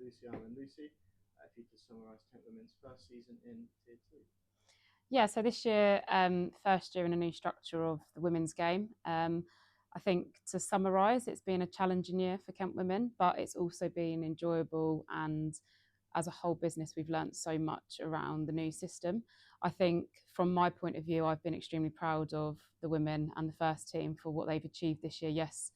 Lucy, Arman. Lucy, if you could summarise Kent Women's first season in Tier 2. Yeah, so this year, first year in a new structure of the women's game. I think to summarise, it's been a challenging year for Kent Women, but it's also been enjoyable. And as a whole business, we've learnt so much around the new system. I think from my point of view, I've been extremely proud of the women and the first team for what they've achieved this year. Yes,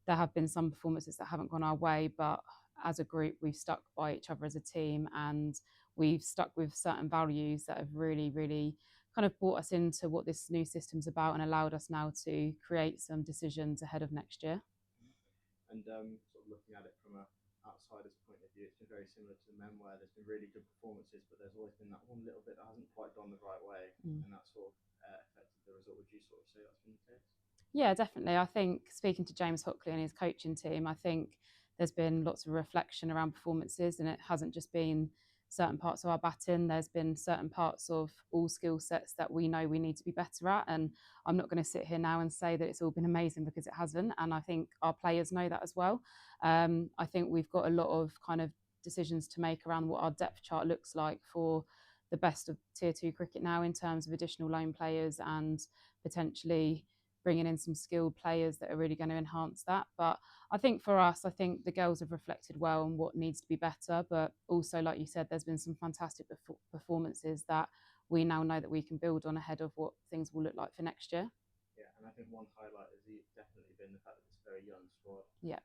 there have been some performances that haven't gone our way, but as a group, we've stuck by each other as a team, and we've stuck with certain values that have really, really kind of brought us into what this new system's about and allowed us now to create some decisions ahead of next year. And sort of looking at it from a outsider's point of view, it's been very similar to the men where there's been really good performances, but there's always been that one little bit that hasn't quite gone the right way, and that sort of affected the result. Would you sort of say that's been the case? Yeah, definitely. I think speaking to James Hockley and his coaching team, I think there's been lots of reflection around performances, and it hasn't just been certain parts of our batting. There's been certain parts of all skill sets that we know we need to be better at. And I'm not going to sit here now and say that it's all been amazing, because it hasn't. And I think our players know that as well. I think we've got a lot of kind of decisions to make around what our depth chart looks like for the best of Tier 2 cricket now, in terms of additional loan players and potentially bringing in some skilled players that are really going to enhance that. But I think for us, I think the girls have reflected well on what needs to be better. But also, like you said, there's been some fantastic performances that we now know that we can build on ahead of what things will look like for next year. Yeah, and I think one highlight has definitely been the fact that it's a very young squad, Yeah.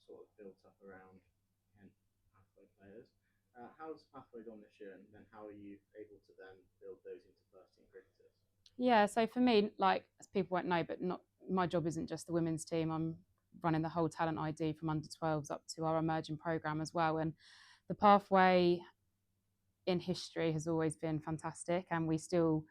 sort of built up around Kent pathway players. How's pathway gone this year, and then how are you able to then build those into first team cricketers? Yeah, so for me, like, as people won't know, but not my job isn't just the women's team. I'm running the whole talent ID from under 12s up to our emerging program as well. And the pathway in history has always been fantastic, and we still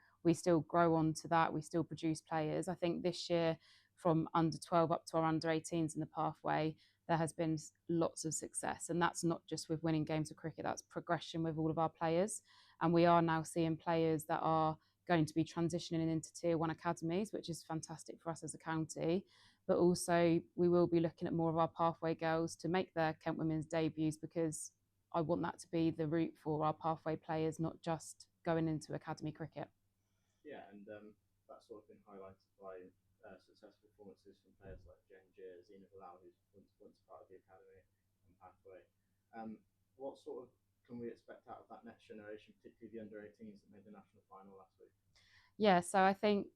grow on to that. We still produce players. I think this year, from under 12 up to our under 18s in the pathway, there has been lots of success, and that's not just with winning games of cricket. That's progression with all of our players, and we are now seeing players that are going to be transitioning into Tier 1 academies, which is fantastic for us as a county. But also, we will be looking at more of our pathway girls to make their Kent Women's debuts, because I want that to be the route for our pathway players, not just going into academy cricket. Yeah, and that's sort of been highlighted by successful performances from players like Jen Gier, Zina Bilal, who's once part of the academy and pathway. What sort of can we expect out of that next generation, particularly the under 18s that made the national final last week? Yeah, so I think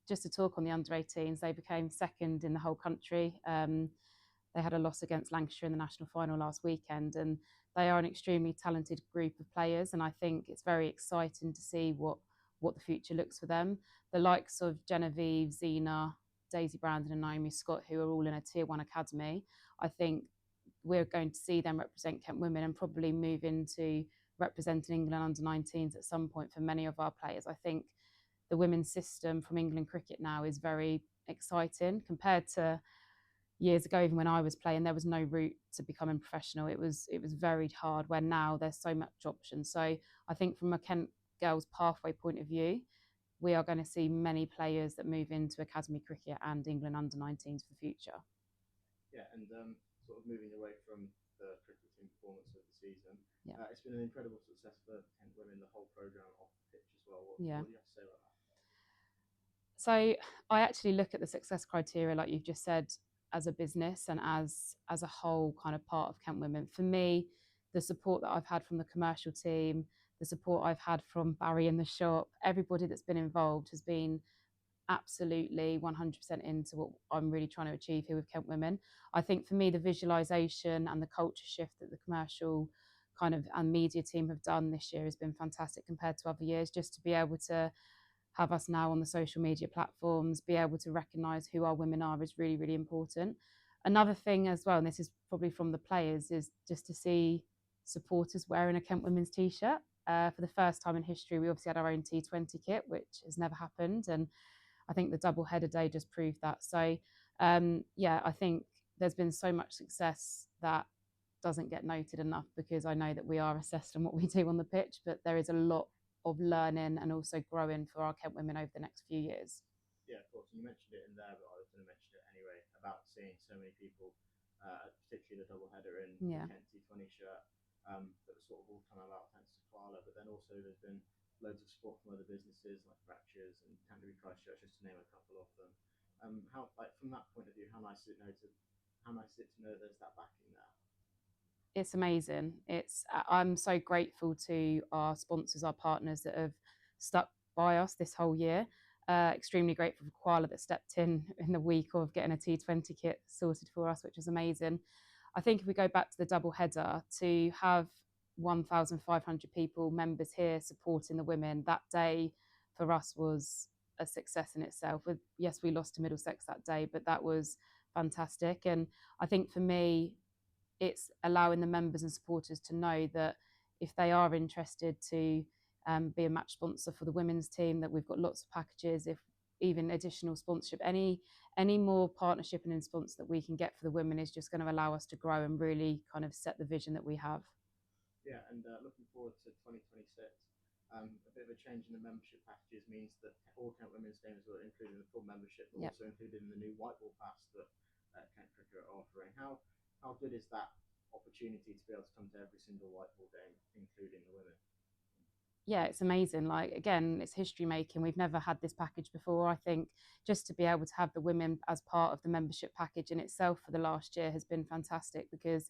just to talk on the under 18s, they became second in the whole country. They had a loss against Lancashire in the national final last weekend, and they are an extremely talented group of players. And I think it's very exciting to see what the future looks for them. The likes of Genevieve, Zena, Daisy Brandon, and Naomi Scott, who are all in a Tier 1 academy, I think we're going to see them represent Kent Women and probably move into representing England under 19s at some point for many of our players. I think the women's system from England cricket now is very exciting compared to years ago. Even when I was playing, there was no route to becoming professional. It was very hard, where now there's so much option. So I think from a Kent girls pathway point of view, we are going to see many players that move into academy cricket and England under 19s for the future. Yeah, and sort of moving away from the cricket team performance of the season, Yeah. It's been an incredible success for Kent Women, the whole programme off the pitch as well. Yeah. What do you have to say about that? So I actually look at the success criteria, like you've just said, as a business and as a whole kind of part of Kent Women. For me, the support that I've had from the commercial team, the support I've had from Barry in the shop, everybody that's been involved has been absolutely 100% into what I'm really trying to achieve here with Kent Women. I think for me, the visualization and the culture shift that the commercial kind of and media team have done this year has been fantastic compared to other years. Just to be able to have us now on the social media platforms, be able to recognise who our women are is really, really important. Another thing as well, and this is probably from the players, is just to see supporters wearing a Kent Women's t-shirt. For the first time in history, we obviously had our own T20 kit, which has never happened. And I think the double header day just proved that. So, yeah, I think there's been so much success that doesn't get noted enough, because I know that we are assessed on what we do on the pitch, but there is a lot of learning and also growing for our Kent Women over the next few years. Yeah, of course. You mentioned it in there, but I was going to mention it anyway about seeing so many people, particularly the double header in the Kent T20 shirt. that were sort of all come about thanks to Koala. But then also there's been loads of support from other businesses like Fractures and Canterbury Christchurch, just to name a couple of them. How, like, from that point of view, how nice is it to know there's that backing there? It's amazing. I'm so grateful to our sponsors, our partners that have stuck by us this whole year. Extremely grateful for Koala that stepped in the week of getting a T20 kit sorted for us, which was amazing. I think if we go back to the double header, to have 1,500 people, members here supporting the women that day for us was a success in itself. Yes, we lost to Middlesex that day, but that was fantastic. And I think for me, it's allowing the members and supporters to know that if they are interested to be a match sponsor for the women's team, that we've got lots of packages, if even additional sponsorship, any more partnership and sponsor that we can get for the women is just going to allow us to grow and really kind of set the vision that we have. Yeah, and looking forward to 2026. A bit of a change in the membership packages means that all Kent Women's games were included in the full membership, but Yep. also included in the new white ball pass that Kent Cricket are offering. How good is that opportunity to be able to come to every single white ball game, including the women? Yeah, it's amazing. Like, again, it's history making. We've never had this package before. I think just to be able to have the women as part of the membership package in itself for the last year has been fantastic, because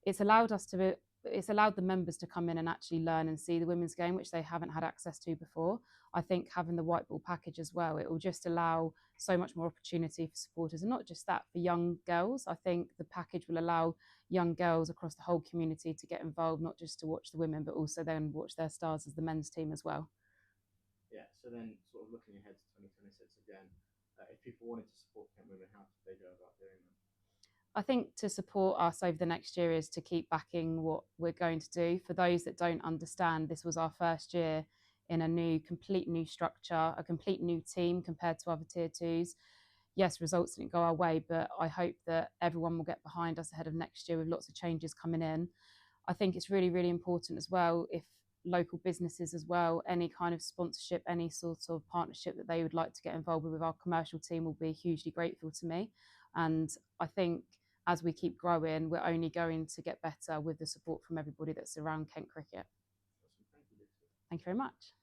it's allowed us to it's allowed the members to come in and actually learn and see the women's game, which they haven't had access to before. I think having the white ball package as well, it will just allow so much more opportunity for supporters, and not just that, for young girls. I think the package will allow young girls across the whole community to get involved, not just to watch the women, but also then watch their stars as the men's team as well. Yeah, so then sort of looking ahead to 2026 again, if people wanted to support Kent Women, how could they go about doing that? I think to support us over the next year is to keep backing what we're going to do. For those that don't understand, this was our first year in a complete new structure, a complete new team compared to other tier twos. Yes, results didn't go our way, but I hope that everyone will get behind us ahead of next year with lots of changes coming in. I think it's really, really important as well, if local businesses as well, any kind of sponsorship, any sort of partnership that they would like to get involved with our commercial team will be hugely grateful to me. And I think as we keep growing, we're only going to get better with the support from everybody that's around Kent Cricket. Awesome. Thank you, Lucy. Thank you very much.